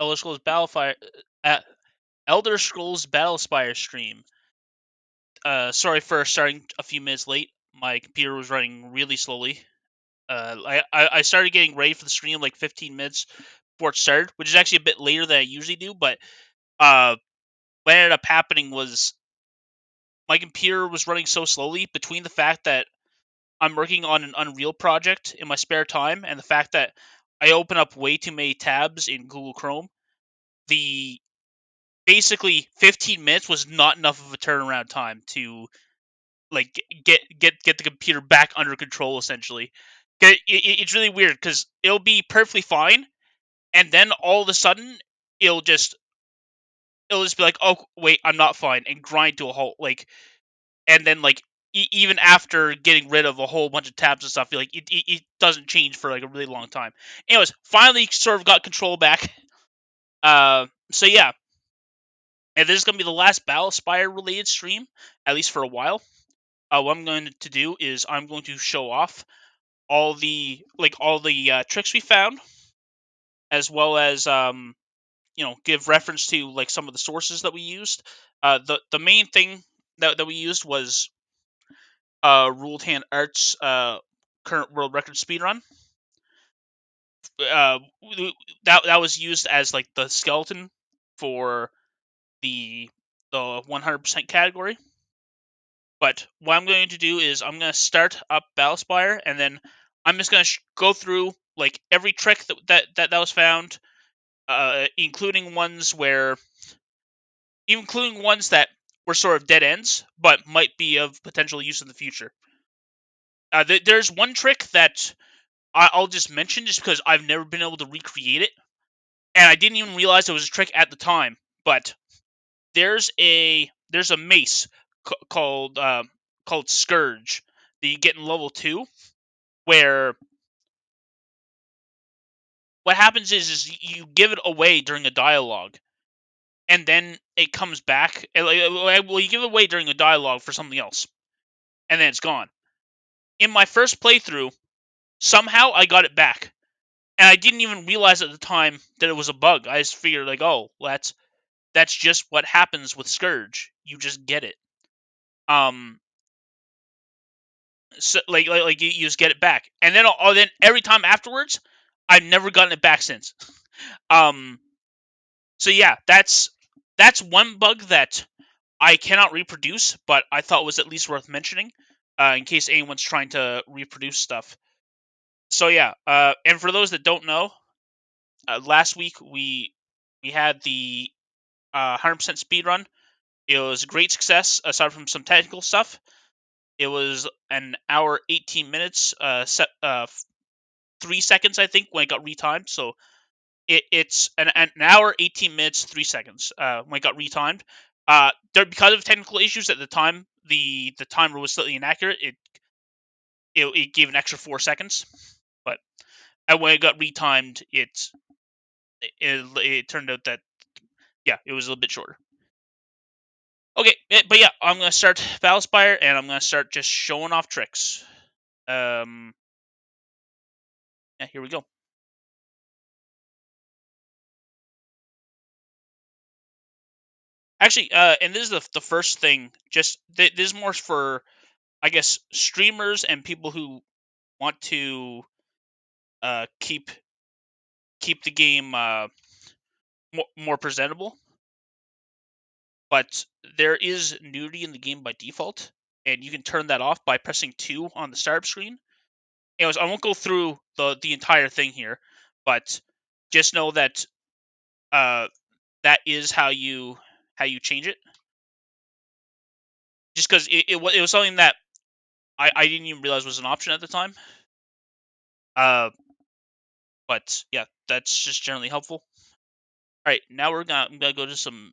Elder Scrolls Battlefire, uh, Elder Scrolls Battlespire stream. Sorry for starting a few minutes late. My computer was running really slowly. I started getting ready for the stream like 15 minutes before it started, which is actually a bit later than I usually do. But what ended up happening was my computer was running so slowly between the fact that I'm working on an Unreal project in my spare time and the fact that I open up way too many tabs in Google Chrome. The basically 15 minutes was not enough of a turnaround time to like get the computer back under control essentially. It's really weird because it'll be perfectly fine and then all of a sudden it'll just it'll just be like, oh wait, I'm not fine, and grind to a halt. Like, and then like even after getting rid of a whole bunch of tabs and stuff, like it doesn't change for like a really long time. Anyways, finally sort of got control back. So yeah, and this is gonna be the last Battlespire related stream, at least for a while. What I'm going to do is I'm going to show off all the tricks we found, as well as give reference to like some of the sources that we used. The main thing that we used was Ruled Hand Arts current world record speedrun. Uh, that was used as like the skeleton for the 100% category. But what I'm going to do is I'm going to start up Battlespire, and then I'm just going to go through like every trick that was found, including ones that were sort of dead ends, but might be of potential use in the future. There's one trick that I'll just mention just because I've never been able to recreate it, and I didn't even realize it was a trick at the time. But there's a mace called Scourge that you get in level 2, where what happens is you give it away during a dialogue, and then it comes back. Well, you give it away during a dialogue for something else, and then it's gone. In my first playthrough, somehow I got it back, and I didn't even realize at the time that it was a bug. I just figured like, oh, that's just what happens with Scourge. You just get it. So you just get it back, and then every time afterwards, I've never gotten it back since. Um, so yeah, that's one bug that I cannot reproduce, but I thought was at least worth mentioning, in case anyone's trying to reproduce stuff. So yeah, and for those that don't know, last week we had the 100% speed run. It was a great success, aside from some technical stuff. It was an hour 18 minutes, 3 seconds, I think, when it got retimed. So it's an hour 18 minutes 3 seconds when it got retimed. Because of technical issues at the time, the timer was slightly inaccurate. It gave an extra 4 seconds, but when it got retimed, it turned out that yeah, it was a little bit shorter. Okay, but yeah, I'm gonna start Battlespire, and I'm gonna start just showing off tricks. Yeah, here we go. Actually, and this is the first thing. Just this is more for, I guess, streamers and people who want to keep the game more presentable. But there is nudity in the game by default, and you can turn that off by pressing 2 on the startup screen. Anyways, I won't go through the entire thing here, but just know that that is how you change it. Just because it was something that I didn't even realize was an option at the time. But yeah, that's just generally helpful. All right, now I'm gonna go to some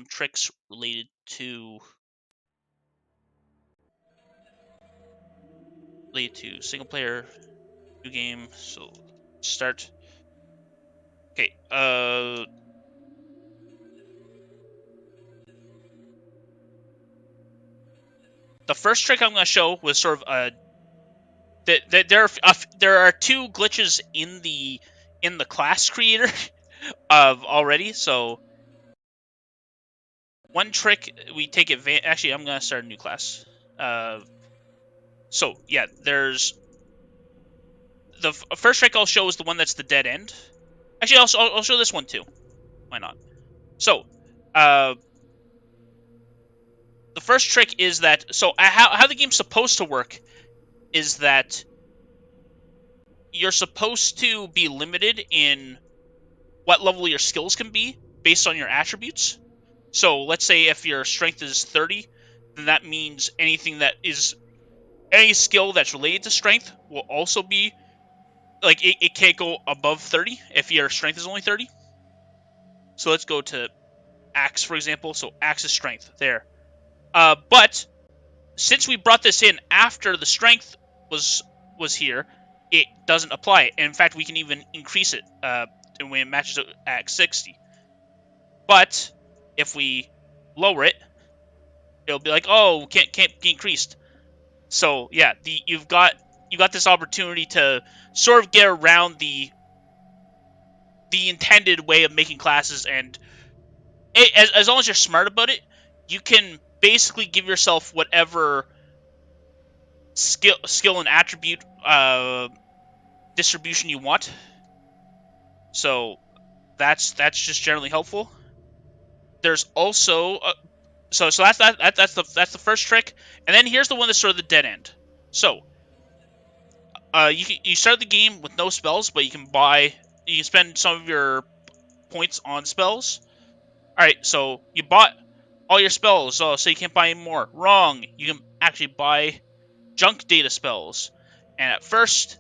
tricks related to single player new game. So start. Okay. The first trick I'm gonna show was sort of there are 2 glitches in the class creator. already. So one trick we take advantage. Actually, I'm gonna start a new class. Uh, so yeah, there's the first trick I'll show is the one that's the dead end. Actually, I'll show this one too. Why not? So, uh, the first trick is that how the game's supposed to work is that you're supposed to be limited in what level your skills can be based on your attributes. So let's say if your strength is 30, then that means any skill that's related to strength will also be like it can't go above 30 if your strength is only 30. So let's go to axe, for example. So axe is strength there. But since we brought this in after the strength was here, it doesn't apply. In fact, we can even increase it when it matches at 60. But if we lower it, it'll be like, oh, can't be increased. So yeah, you got this opportunity to sort of get around the intended way of making classes, and as long as you're smart about it, you can basically give yourself whatever skill and attribute distribution you want. So that's just generally helpful. There's also so that's the first trick, and then here's the one that's sort of the dead end. So you start the game with no spells, but you can spend some of your points on spells. All right, so you bought all your spells, so you can't buy any more. Wrong. You can actually buy junk data spells, and at first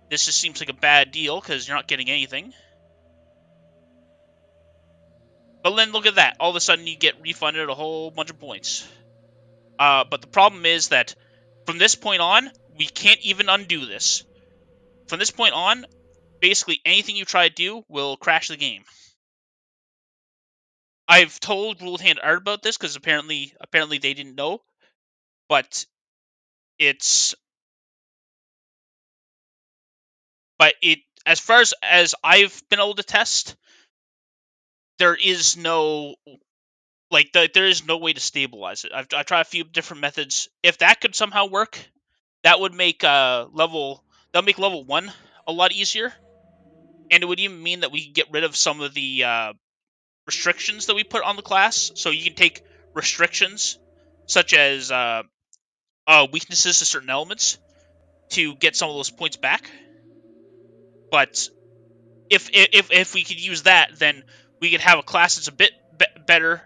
this just seems like a bad deal because you're not getting anything. But then look at that. All of a sudden, you get refunded a whole bunch of points. But the problem is that from this point on, we can't even undo this. From this point on, basically anything you try to do will crash the game. I've told Ruled Hand Art about this because apparently they didn't know, but it's but it as far as I've been able to test, there is no there is no way to stabilize it. I've tried a few different methods. If that could somehow work, that would make level 1 a lot easier, and it would even mean that we could get rid of some of the restrictions that we put on the class. So you can take restrictions such as weaknesses to certain elements to get some of those points back. But if we could use that, then we could have a class that's a bit better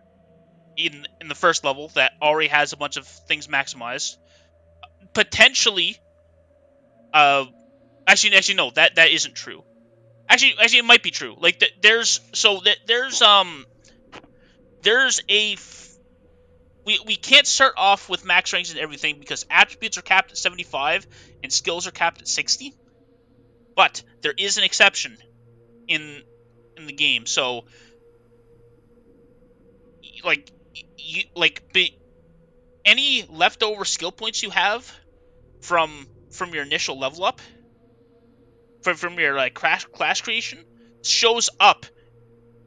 in the first level that already has a bunch of things maximized. Potentially, uh, actually no, that isn't true. Actually, it might be true. Like there's a we can't start off with max ranks and everything because attributes are capped at 75 and skills are capped at 60. But there is an exception in the game. So like any leftover skill points you have from your initial level up from your like class creation shows up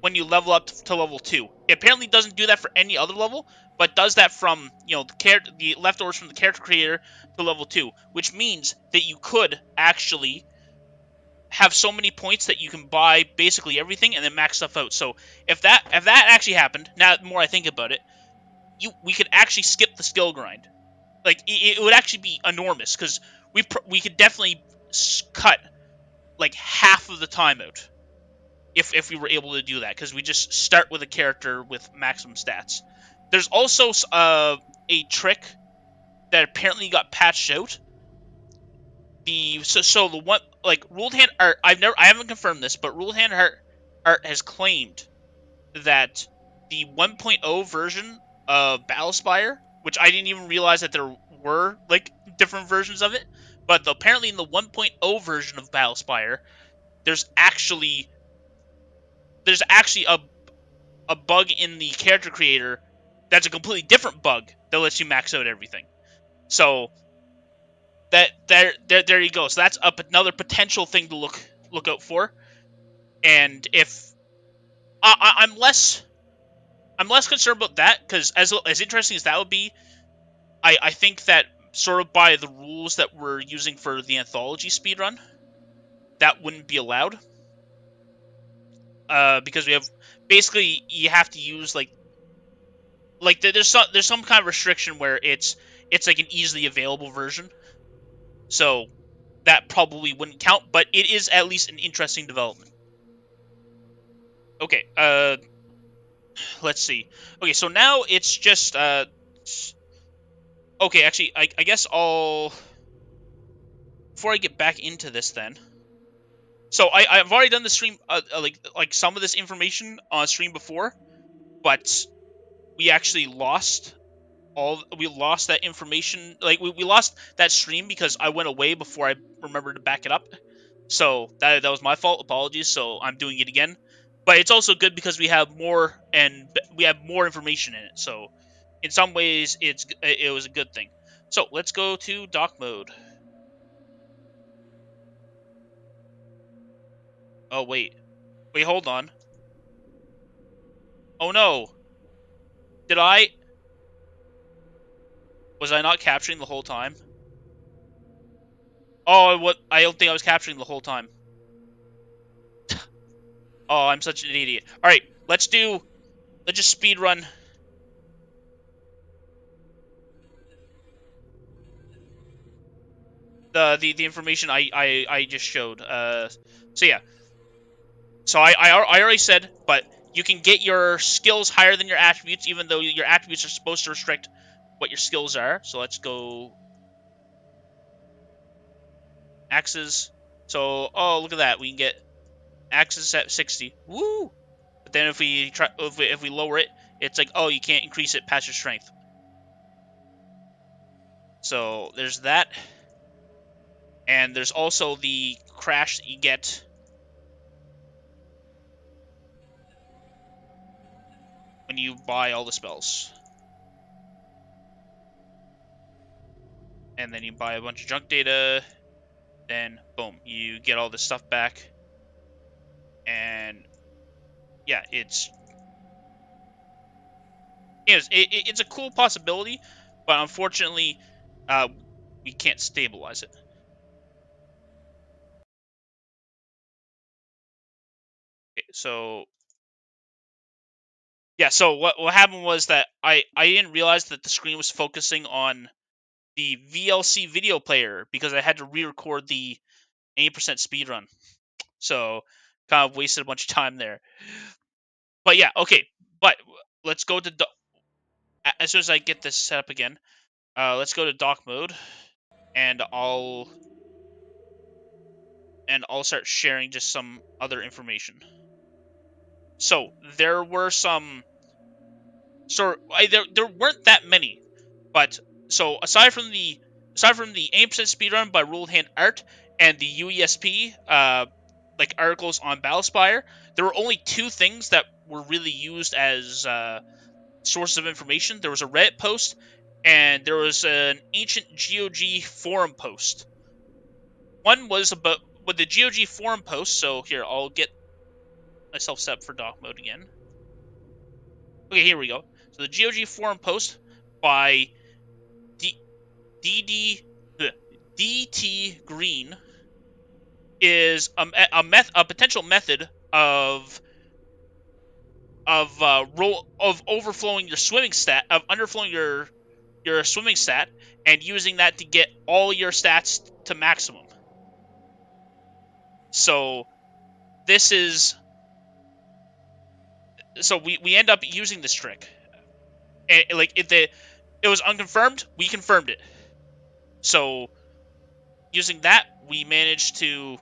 when you level up to level 2. It apparently doesn't do that for any other level, but does that from the leftovers from the character creator to level 2, which means that you could actually have so many points that you can buy basically everything and then max stuff out. So if that actually happened, now the more I think about it, we could actually skip the skill grind. Like it would actually be enormous because we could definitely cut like half of the time out if we were able to do that, because we just start with a character with maximum stats. There's also a trick that apparently got patched out. The one like Ruled Hand Art, I haven't confirmed this, but Ruled Hand Art has claimed that the 1.0 version of Battlespire, which I didn't even realize that there were like different versions of it, but apparently in the 1.0 version of Battlespire, there's actually a bug in the character creator that's a completely different bug that lets you max out everything. So there you go. So that's another potential thing to look out for. And if I'm less concerned about that because as interesting as that would be, I think that sort of by the rules that we're using for the anthology speedrun, that wouldn't be allowed. Because we have basically you have to use there's some kind of restriction where it's like an easily available version, so that probably wouldn't count. But it is at least an interesting development. Okay, let's see. Okay, so now it's just okay. Actually, I guess I'll before I get back into this then. So I've already done the stream like some of this information on stream before, but we actually we lost that information. Like we lost that stream because I went away before I remembered to back it up. So that was my fault. Apologies. So I'm doing it again. But it's also good because we have more information in it. So in some ways it was a good thing. So let's go to dock mode. Oh wait, hold on. Oh no, did I was I not capturing the whole time? Oh, what? I don't think I was capturing the whole time. Oh, I'm such an idiot. All right, let's just speed run the information I just showed. So yeah. So I already said, but you can get your skills higher than your attributes, even though your attributes are supposed to restrict what your skills are. So let's go axes. So oh look at that, we can get axes at 60. Woo! But then if we lower it, it's like oh you can't increase it past your strength. So there's that, and there's also the crash that you get when you buy all the spells. And then you buy a bunch of junk data, then boom, you get all this stuff back. And yeah, it's a cool possibility, but unfortunately, uh, we can't stabilize it. Okay, so yeah, so what happened was that I didn't realize that the screen was focusing on the VLC video player because I had to re-record the 80% speedrun. So kind of wasted a bunch of time there. But yeah, okay. But let's go to as soon as I get this set up again. Let's go to dock mode, and I'll start sharing just some other information. So there were some. There weren't that many, but so aside from the 80% speedrun by ruled hand art and the UESP like articles on Battlespire, there were only two things that were really used as sources of information. There was a Reddit post and there was an ancient GOG forum post. One was about with the GOG forum post. So here I'll get myself set up for dock mode again. Okay, here we go. So the GOG forum post by D- DD DT Green is a potential method of overflowing your swimming stat of underflowing your swimming stat and using that to get all your stats to maximum. So this is so we end up using this trick. And like if it was unconfirmed, we confirmed it. So using that, we managed to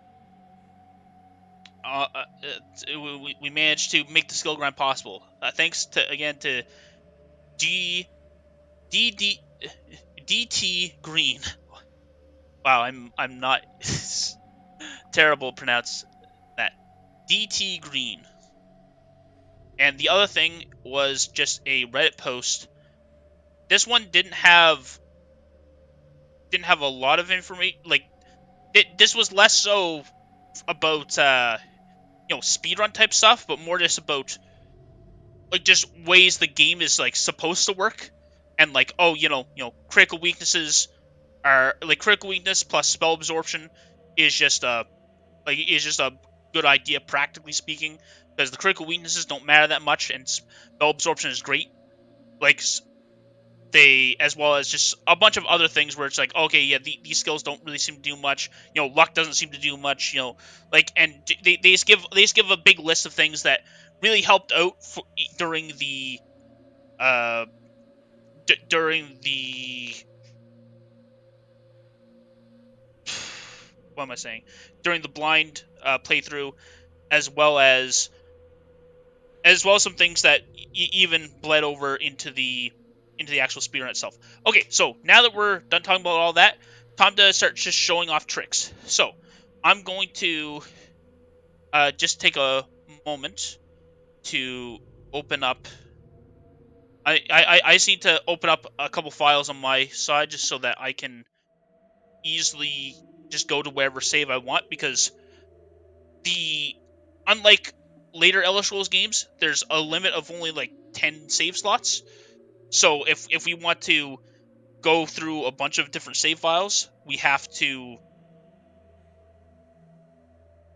we managed to make the skill grind possible. Thanks to again to D D D DT Green. Wow, I'm not terrible at pronounce that. DT Green. And the other thing was just a Reddit post. This one didn't have a lot of information. Like this was less so about speedrun type stuff, but more just about like just ways the game is like supposed to work, and like, oh, critical weaknesses are like critical weakness plus spell absorption is just a good idea, practically speaking, because the critical weaknesses don't matter that much, and spell absorption is great. Like they, as well as just a bunch of other things where it's like, okay, yeah, these skills don't really seem to do much. Luck doesn't seem to do much. And they just give a big list of things that really helped out during the uh during the what am I saying? During the blind playthrough, as well as some things that even bled over into the actual speedrun itself. Okay, so now that we're done talking about all that, time to start just showing off tricks. So I'm going to just take a moment to open up. I just need to open up a couple files on my side just so that I can easily just go to wherever save I want, because the unlike later Elder Scrolls games, there's a limit of only like 10 save slots. So if we want to go through a bunch of different save files, we have to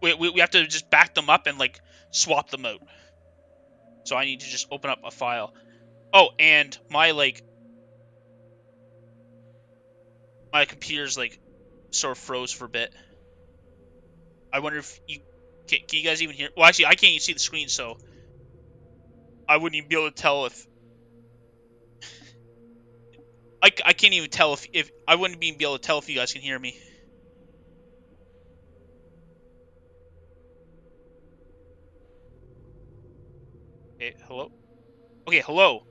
just back them up and like swap them out. So I need to just open up a file. Oh, and my computer's like sort of froze for a bit. I wonder if can you guys even hear? Well, actually, I can't even see the screen, so I wouldn't even be able to tell if I can't even tell if I wouldn't even be able to tell if you guys can hear me. Okay, hello. Okay, hello.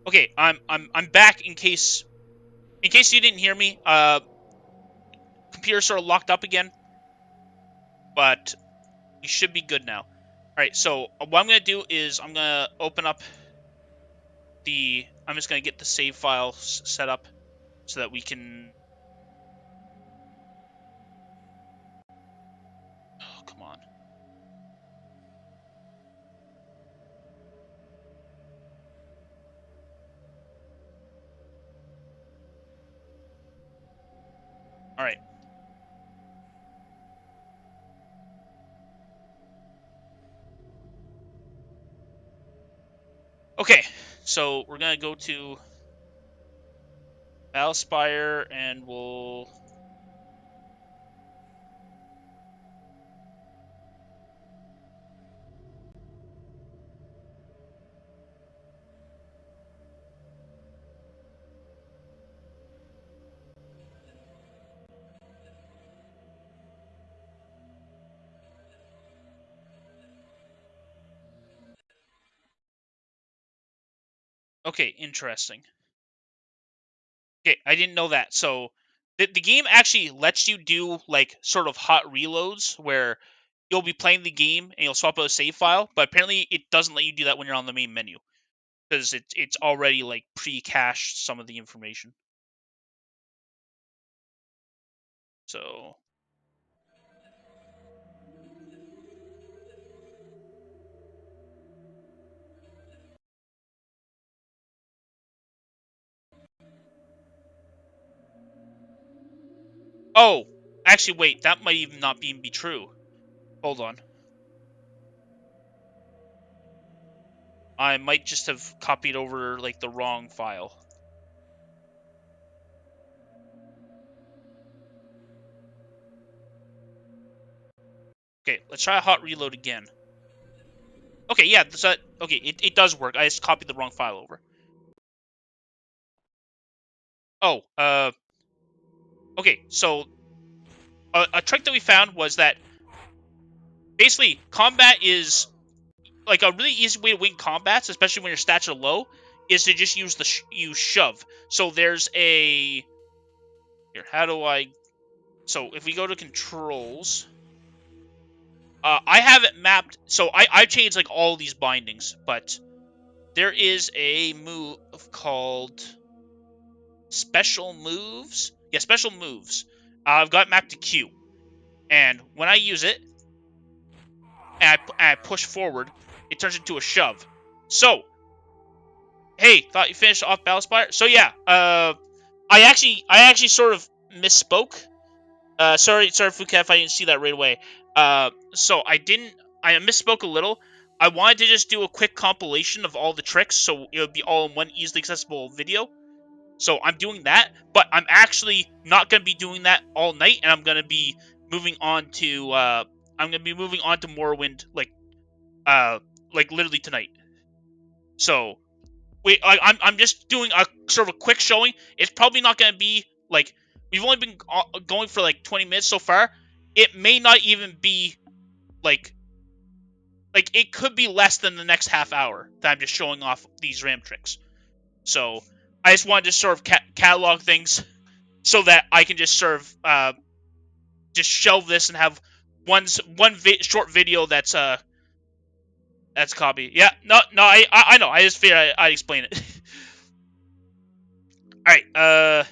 Okay, I'm back in case you didn't hear me. Computer sort of locked up again, but you should be good now. All right, so what I'm gonna do is I'm gonna open up I'm just gonna get the save file set up so that we can. Oh, come on. All right. Okay, so we're gonna go to Battlespire and we'll. Okay, interesting. Okay, I didn't know that. So the game actually lets you do like sort of hot reloads where you'll be playing the game and you'll swap out a save file, but apparently it doesn't let you do that when you're on the main menu because it's already like pre-cached some of the information. So oh, actually wait, that might even not even be true. Hold on. I might just have copied over like the wrong file. Okay, let's try a hot reload again. Okay, yeah, okay, it does work. I just copied the wrong file over. Oh, okay, so a trick that we found was that basically combat is like a really easy way to win combats, especially when your stats are low, is to just use use shove. So there's a here. How do I? So if we go to controls, I have it mapped. So I changed like all these bindings, but there is a move called special moves. Yeah, special moves. I've got it mapped to Q, and when I use it and I push forward, it turns into a shove. So, hey, thought you finished off Battlespire? So yeah, I actually sort of misspoke. Sorry, Fukat, if I didn't see that right away. So I misspoke a little. I wanted to just do a quick compilation of all the tricks, so it would be all in one easily accessible video. So I'm doing that, but I'm actually not gonna be doing that all night, and I'm gonna be moving on to Morrowind like literally tonight. So wait, I'm just doing a sort of a quick showing. It's probably not gonna be like we've only been going for like 20 minutes so far. It may not even be like it could be less than the next half hour that I'm just showing off these RAM tricks. So I just wanted to sort of catalog things so that I can just sort of just shelve this and have one short video that's copy. Yeah, no, I know. I just figured I'd explain it. All right,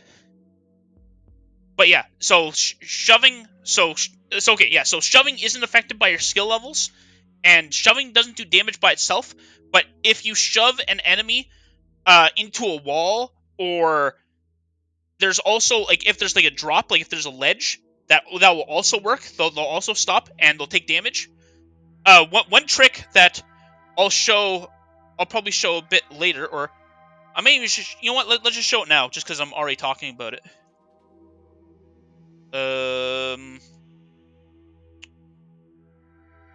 but yeah, so shoving, it's okay. Yeah, so shoving isn't affected by your skill levels, and shoving doesn't do damage by itself. But if you shove an enemy into a wall, or there's also like if there's like a drop, like if there's a ledge, that will also work. They'll also stop and they'll take damage. One trick that I'll probably show a bit later, or I may even you know what? Let's just show it now, just because I'm already talking about it.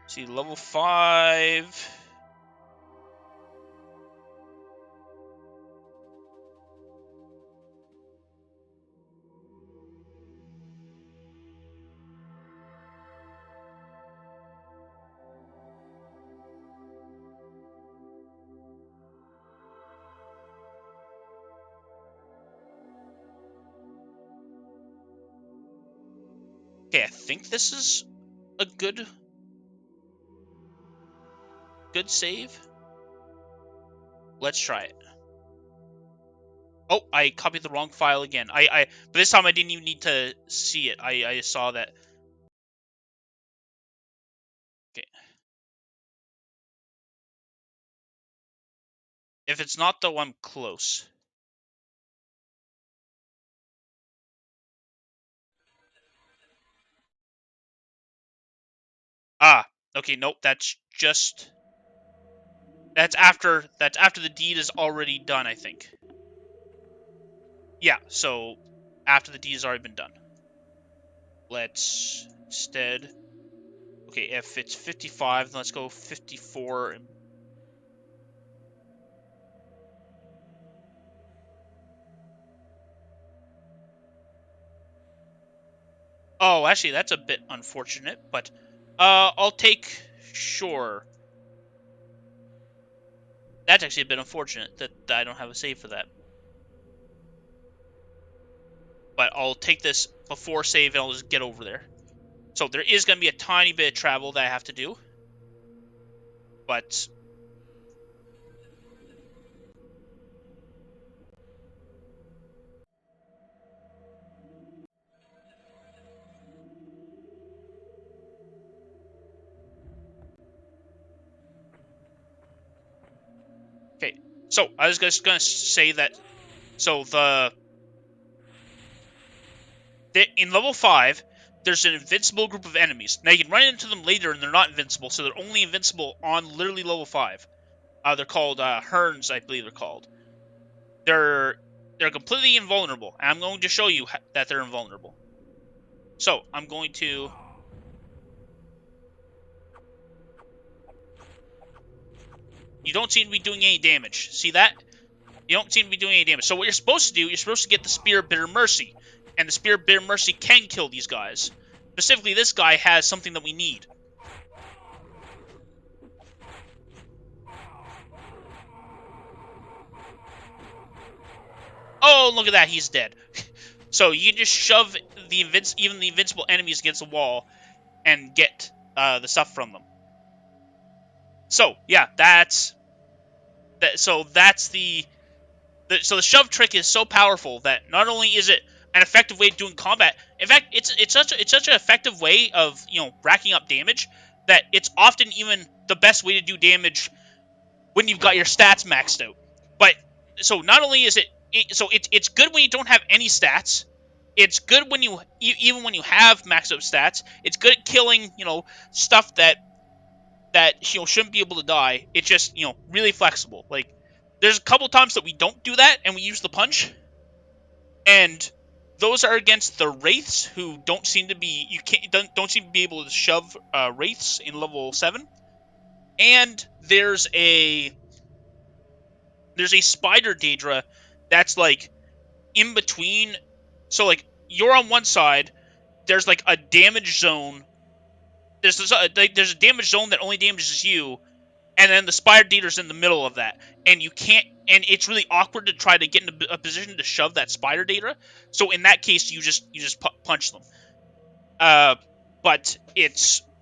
See, level 5. Okay, I think this is a good save. Let's try it. Oh, I copied the wrong file again. But this time I didn't even need to see it. I saw that. Okay. If it's not though, I'm close. Ah, okay, nope, that's after the deed is already done, I think. Yeah, so after the deed has already been done. Let's instead. Okay, if it's 55, then let's go 54. Oh, actually, that's a bit unfortunate, but I'll take. Sure. That's actually a bit unfortunate that I don't have a save for that. But I'll take this before save and I'll just get over there. So there is going to be a tiny bit of travel that I have to do. But okay. So I was just going to say that. So in level 5, there's an invincible group of enemies. Now you can run into them later and they're not invincible, so they're only invincible on literally level 5. They're called Herns, I believe they're called. They're completely invulnerable, and I'm going to show you that they're invulnerable. So I'm going to. You don't seem to be doing any damage. See that? You don't seem to be doing any damage. So what you're supposed to do, you're supposed to get the Spear of Bitter Mercy. And the Spear of Bitter Mercy can kill these guys. Specifically, this guy has something that we need. Oh, look at that, he's dead. So you can just shove even the invincible enemies against the wall and get the stuff from them. So, yeah, so the shove trick is so powerful that not only is it an effective way of doing combat, in fact, it's such an effective way of racking up damage that it's often even the best way to do damage when you've got your stats maxed out. But so not only is it's good when you don't have any stats. It's good when even when you have maxed out stats. It's good at killing stuff that shouldn't be able to die. It's just really flexible. Like there's a couple times that we don't do that and we use the punch, and those are against the wraiths who don't seem to be you can't don't seem to be able to shove wraiths in level 7. And there's a spider Daedra that's like in between. So like you're on one side, there's like a damage zone. There's a damage zone that only damages you, and then the spider Daedra's in the middle of that, and you can't. And it's really awkward to try to get in a position to shove that spider Daedra. So in that case, you just punch them. Uh, but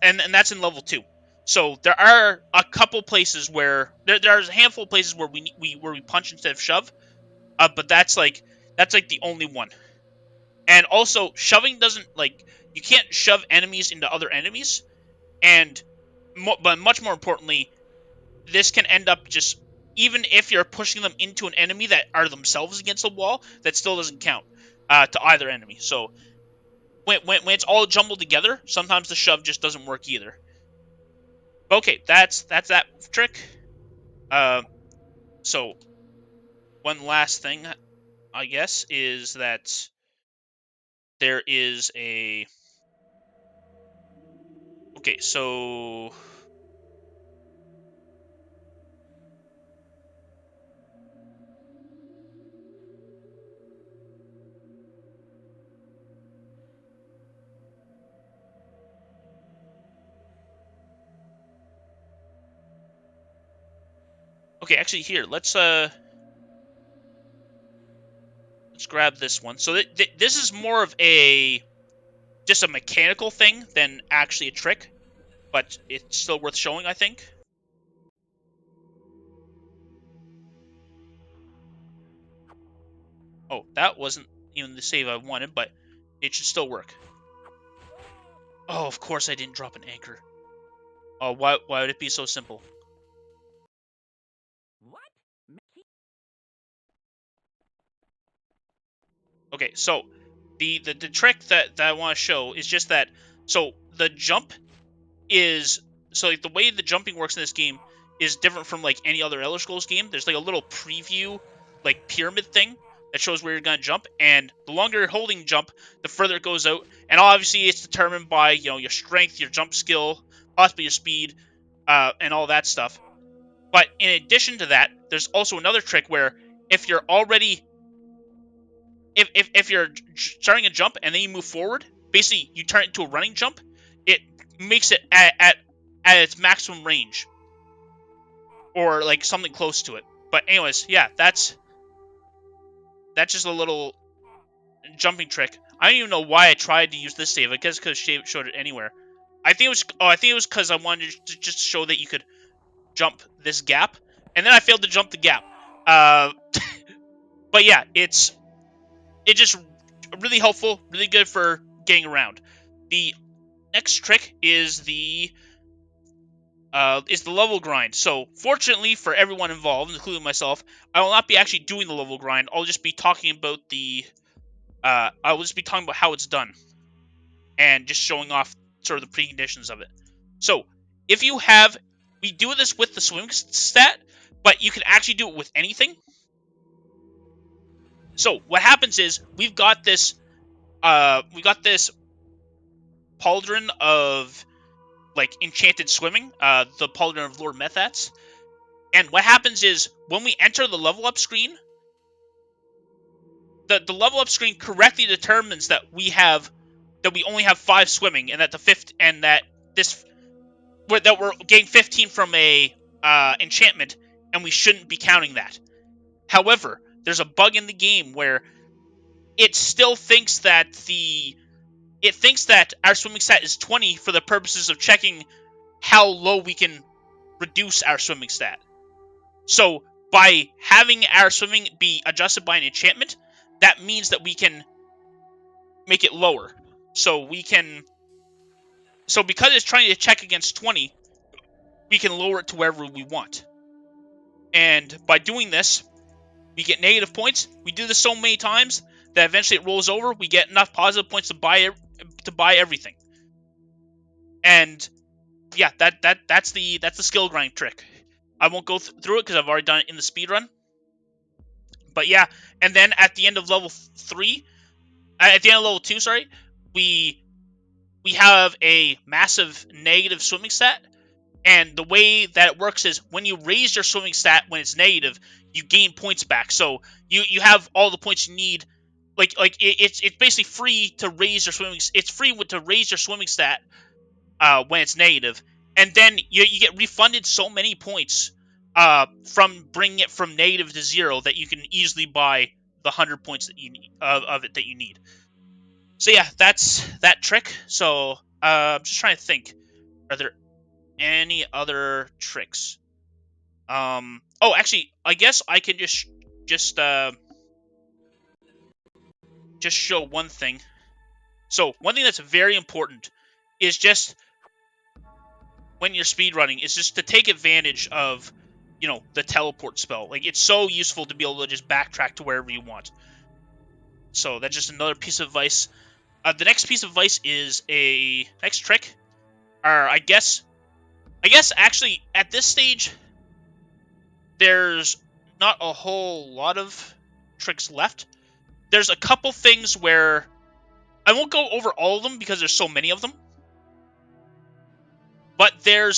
and that's in level 2. So there are a couple places where there's a handful of places where we punch instead of shove. But that's like the only one. And also, shoving doesn't you can't shove enemies into other enemies. And but much more importantly, this can end up just even if you're pushing them into an enemy that are themselves against the wall, that still doesn't count to either enemy. So when it's all jumbled together, sometimes the shove just doesn't work either. Okay, that's that trick. Uh, so one last thing, I guess, is that there is a. Okay, so okay, actually here, let's grab this one. So this is more of a just a mechanical thing than actually a trick, but it's still worth showing, I think. Oh, that wasn't even the save I wanted, but it should still work. Oh, of course I didn't drop an anchor. Oh, why would it be so simple? Okay, so the trick that I want to show is just that. So the jump is like the way the jumping works in this game is different from like any other Elder Scrolls game. There's like a little preview, like pyramid thing that shows where you're gonna jump, and the longer you're holding jump, the further it goes out. And obviously, it's determined by your strength, your jump skill, possibly your speed, and all that stuff. But in addition to that, there's also another trick where if you're already if you're starting a jump and then you move forward, basically you turn it into a running jump. It makes it at its maximum range, or like something close to it. But anyways, yeah, that's just a little jumping trick. I don't even know why I tried to use this save. I guess because showed it anywhere. I think it was because I wanted to just show that you could jump this gap, and then I failed to jump the gap. Uh, but yeah, it's just really helpful, really good for getting around. The next trick is the level grind. So fortunately for everyone involved, including myself, I will not be actually doing the level grind. I'll just be talking about I will just be talking about how it's done and just showing off sort of the preconditions of it. So if you have, we do this with the swim stat, but you can actually do it with anything. So what happens is we got this pauldron of like enchanted swimming, the pauldron of Lord Methats. And what happens is when we enter the level up screen, the level up screen correctly determines that we only have 5 swimming, and that the fifth and that this that we're getting 15 from a enchantment, and we shouldn't be counting that. However, there's a bug in the game where it still thinks that our swimming stat is 20 for the purposes of checking how low we can reduce our swimming stat. So by having our swimming be adjusted by an enchantment, that means that we can make it lower. So because it's trying to check against 20, we can lower it to wherever we want. And by doing this, we get negative points. We do this so many times that eventually it rolls over. We get enough positive points to buy everything. And yeah, that's the skill grind trick. I won't go through it because I've already done it in the speed run. But yeah, and then at the end of level 3, at the end of level 2, sorry, we have a massive negative swimming stat. And the way that it works is when you raise your swimming stat when it's negative, you gain points back. So you have all the points you need. It's basically free to raise your swimming. It's free to raise your swimming stat when it's negative, and then you get refunded so many points from bringing it from negative to 0 that you can easily buy the 100 points that you need of it that you need. So yeah, that's that trick. So I'm just trying to think. Are there any other tricks? Oh, actually, I guess I can just show one thing. So one thing that's very important is just when you're speedrunning is just to take advantage of, the teleport spell. Like, it's so useful to be able to just backtrack to wherever you want. So that's just another piece of advice. The next piece of advice is a next trick. Or I guess actually at this stage there's not a whole lot of tricks left. There's a couple things where I won't go over all of them because there's so many of them. But there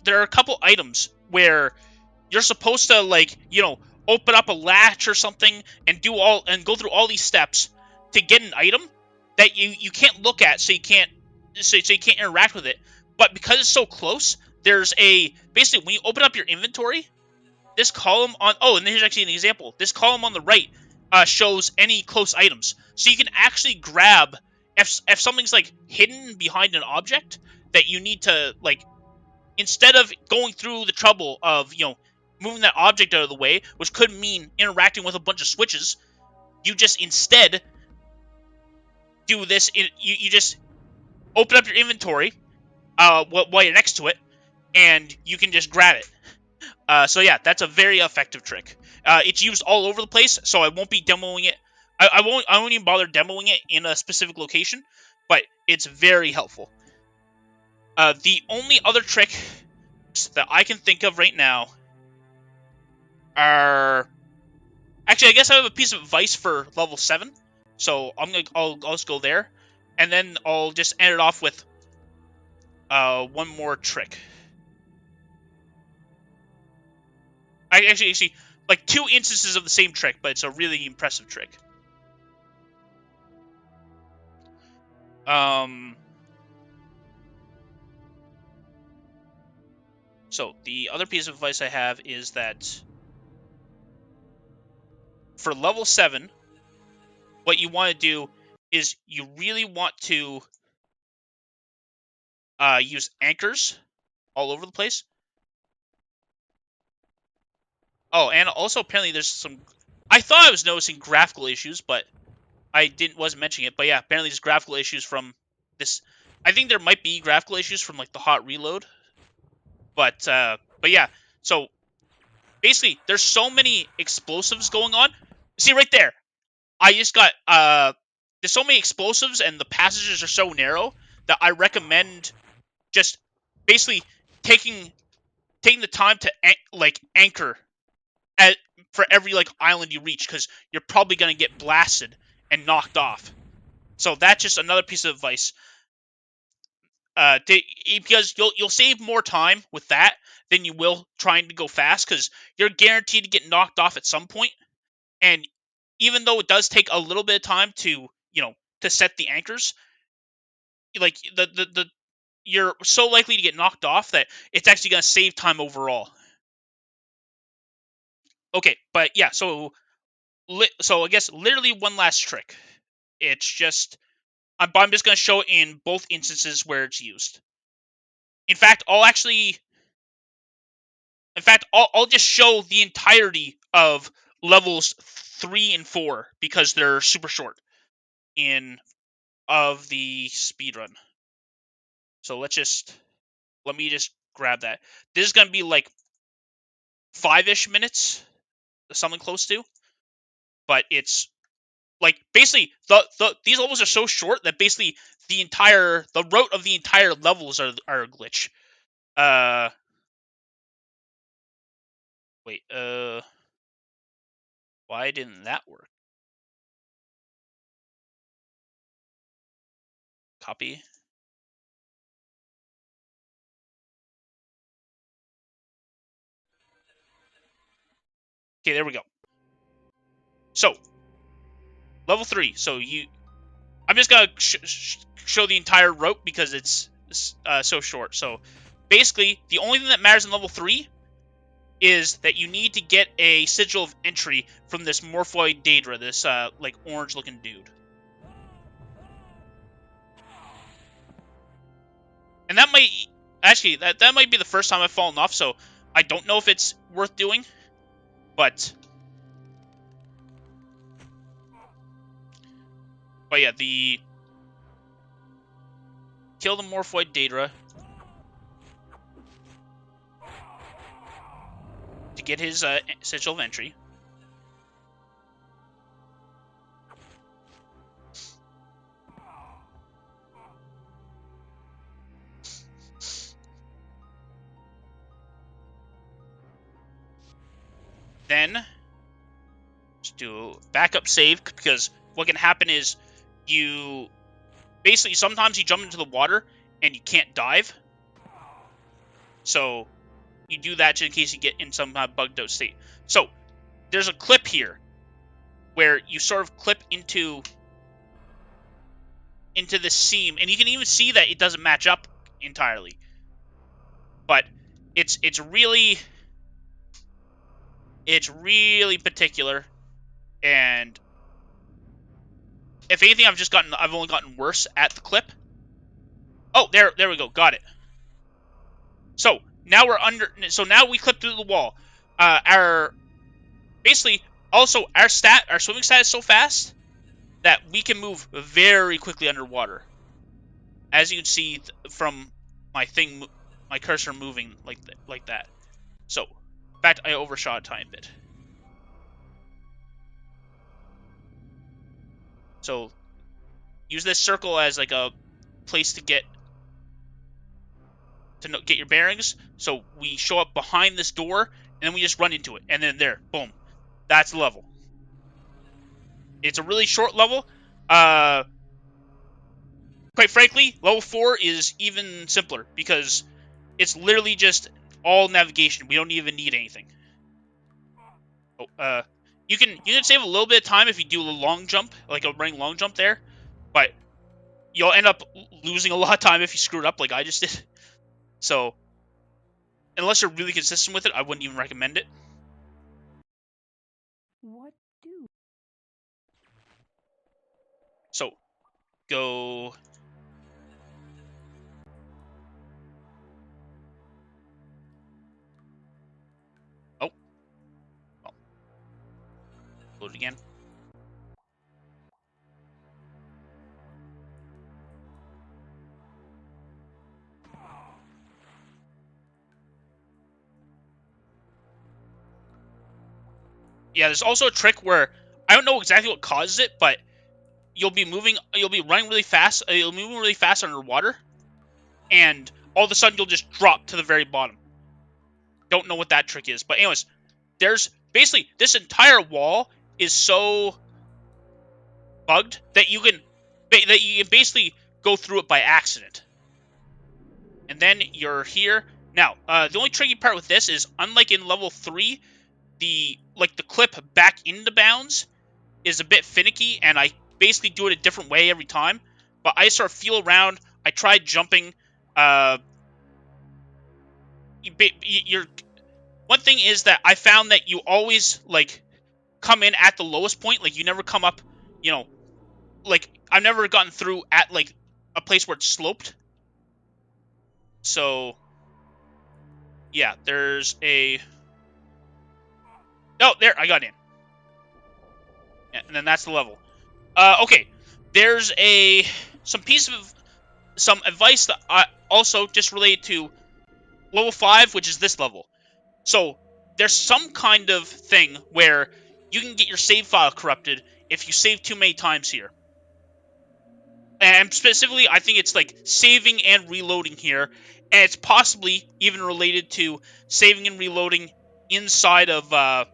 are a couple items where you're supposed to, like, open up a latch or something and go through all these steps to get an item that you can't look at, so you can't interact with it. But because it's so close, there's basically when you open up your inventory, this column and here's actually an example. This column on the right shows any close items, so you can actually grab if something's like hidden behind an object that you need to, like, instead of going through the trouble of moving that object out of the way, which could mean interacting with a bunch of switches, you just instead do this. You just open up your inventory while you're next to it, and you can just grab it. So yeah, that's a very effective trick. It's used all over the place, so I won't be demoing it. I won't even bother demoing it in a specific location, but it's very helpful. The only other trick that I can think of right now are actually, I guess I have a piece of advice for level 7, so I'll just go there, and then I'll just end it off with one more trick. I actually like 2 instances of the same trick, but it's a really impressive trick. So the other piece of advice I have is that for level 7, what you want to do is you really want to use anchors all over the place. Oh, and also apparently there's some. I thought I was noticing graphical issues, but I wasn't mentioning it. But yeah, apparently there's graphical issues from this. I think there might be graphical issues from like the hot reload. But yeah. So basically, there's so many explosives going on. See right there. I just got there's so many explosives and the passages are so narrow that I recommend just basically taking the time to anchor for every like island you reach, because you're probably gonna get blasted and knocked off. So that's just another piece of advice. Because you'll save more time with that than you will trying to go fast, because you're guaranteed to get knocked off at some point. And even though it does take a little bit of time to to set the anchors, like the you're so likely to get knocked off that it's actually going to save time overall. Okay, but yeah, so I guess literally one last trick. It's just I'm just going to show it in both instances where it's used. In fact, I'll just show the entirety of levels 3 and 4 because they're super short in of the speedrun. So let me just grab that. This is going to be like 5-ish minutes, something close to. But it's like basically these levels are so short that basically the route of the entire levels are a glitch. Wait, why didn't that work? Copy. Okay, there we go. So, level 3. So I'm just gonna show the entire route because it's so short. So, basically, the only thing that matters in level 3 is that you need to get a sigil of entry from this Morphoid Daedra, this like orange-looking dude. And that might actually that might be the first time I've fallen off. So I don't know if it's worth doing, but yeah, kill the Morphoid Daedra to get his sigil of entry. Then just do backup save, because what can happen is you basically sometimes you jump into the water and you can't dive. So you do that just in case you get in some bugged out state. So there's a clip here where you sort of clip into this seam, and you can even see that it doesn't match up entirely. But it's really particular, and if anything, I've only gotten worse at the clip. Oh, there we go, got it. So now now we clip through the wall. Our swimming stat is so fast that we can move very quickly underwater, as you can see from my cursor moving like that. So, in fact, I overshot a tiny bit. So, use this circle as like a place to get your bearings. So we show up behind this door, and then we just run into it, and then there, boom, that's the level. It's a really short level. Quite frankly, level 4 is even simpler because it's literally just all navigation. We don't even need anything. Oh, you can save a little bit of time if you do a long jump, like a running long jump there, but you'll end up losing a lot of time if you screw it up like I just did. So, unless you're really consistent with it, I wouldn't even recommend it. What do? So, go. Oh. Well. Load it again. Yeah, there's also a trick where I don't know exactly what causes it, but you'll be running really fast, you'll be moving really fast underwater, and all of a sudden you'll just drop to the very bottom. Don't know what that trick is, but anyways, there's basically this entire wall is so bugged that you can basically go through it by accident. And then you're here. Now, the only tricky part with this is, unlike in level 3, the clip back into bounds is a bit finicky, and I basically do it a different way every time. But I sort of feel around. I tried jumping. One thing is that I found that you always come in at the lowest point. Like, you never come up. I've never gotten through at a place where it's sloped. So yeah, there's a. Oh, there, I got in. Yeah, and then that's the level. Okay, there's some advice that I also just related to level 5, which is this level. So there's some kind of thing where you can get your save file corrupted if you save too many times here. And specifically, I think it's like saving and reloading here, and it's possibly even related to saving and reloading inside of like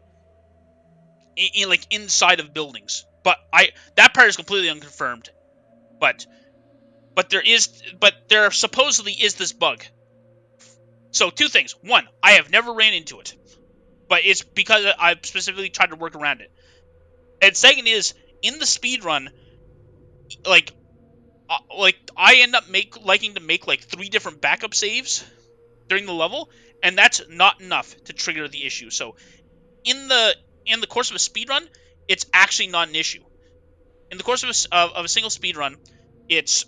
inside of buildings. But that part is completely unconfirmed. But there supposedly is this bug. So two things: one, I have never ran into it, but it's because I've specifically tried to work around it. And second is, in the speed run, like I end up liking to make like 3 different backup saves during the level, and that's not enough to trigger the issue. So in the course of a speed run, it's actually not an issue. In the course of a single speed run, it's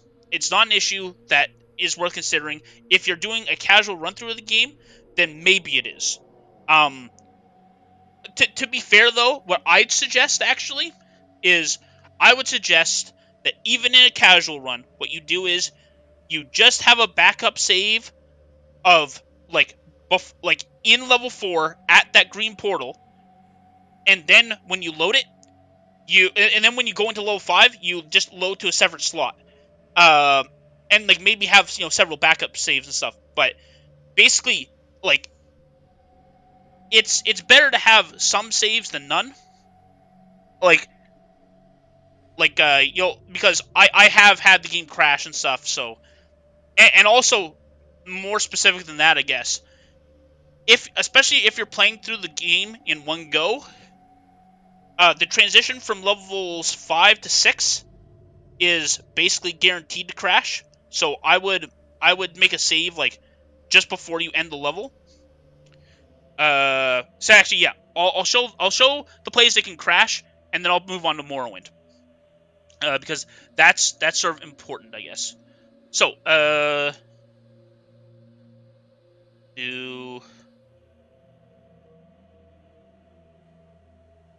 not an issue that is worth considering. If you're doing a casual run through of the game, then maybe it is. Um, to be fair though, what I'd suggest actually is I would suggest that even in a casual run, what you do is you just have a backup save of like in level 4 at that green portal, and then when you load it, and then when you go into level 5, you just load to a separate slot. And like maybe have several backup saves and stuff. But basically, like it's better to have some saves than none. Like because I have had the game crash and stuff. So and also more specific than that, I guess. Especially if you're playing through the game in one go, the transition from levels 5 to 6 is basically guaranteed to crash. So I would make a save like just before you end the level. So actually, yeah, I'll show the plays that can crash, and then I'll move on to Morrowind. Because that's sort of important, I guess. So do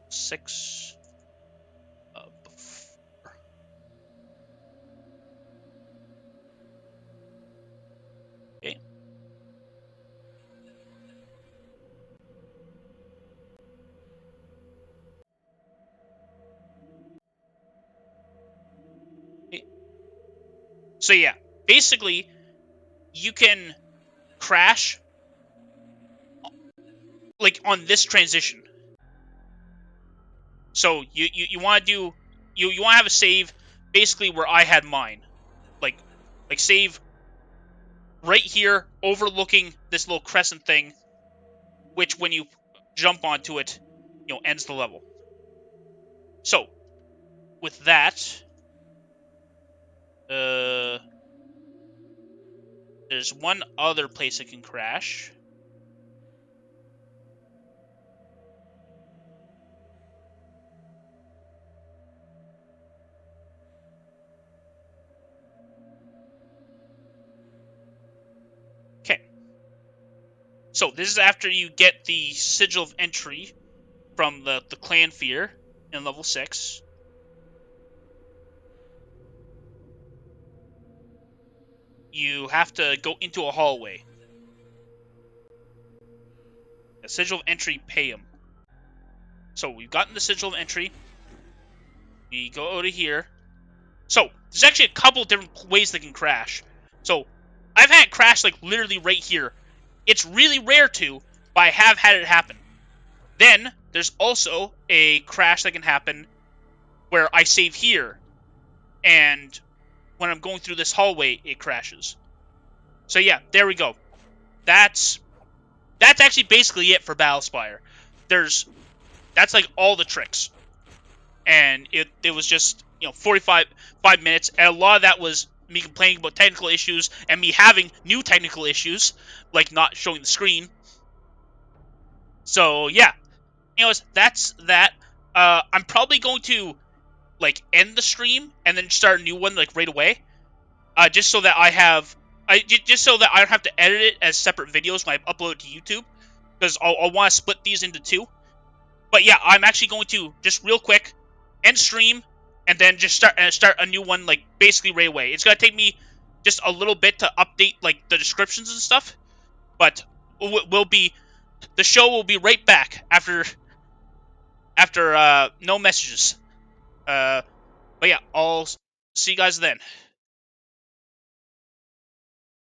6 before. Okay. So yeah, basically you can crash like on this transition. So you want to do you want to have a save basically where I had mine, like save right here overlooking this little crescent thing, which when you jump onto it, ends the level. So with that, there's one other place it can crash. Okay. So this is after you get the sigil of entry from the clan fear in level 6. You have to go into a hallway. The sigil of entry, pay him. So we've gotten the sigil of entry. We go over here. So there's actually a couple different ways that can crash. So I've had it crash like literally right here. It's really rare to, but I have had it happen. Then there's also a crash that can happen where I save here, and when I'm going through this hallway, it crashes. So yeah, there we go. That's actually basically it for Battlespire. That's like all the tricks, and it was just 45 minutes, and a lot of that was me complaining about technical issues and me having new technical issues like not showing the screen. So yeah, anyways, that's that. I'm probably going to like end the stream and then start a new one like right away. Just so that just so that I don't have to edit it as separate videos when I upload it to YouTube, because I'll want to split these into 2. But yeah, I'm actually going to just real quick end stream and then just start a new one like basically right away. It's gonna take me just a little bit to update like the descriptions and stuff, but we'll be The show will be right back after no messages. But yeah, I'll see you guys then.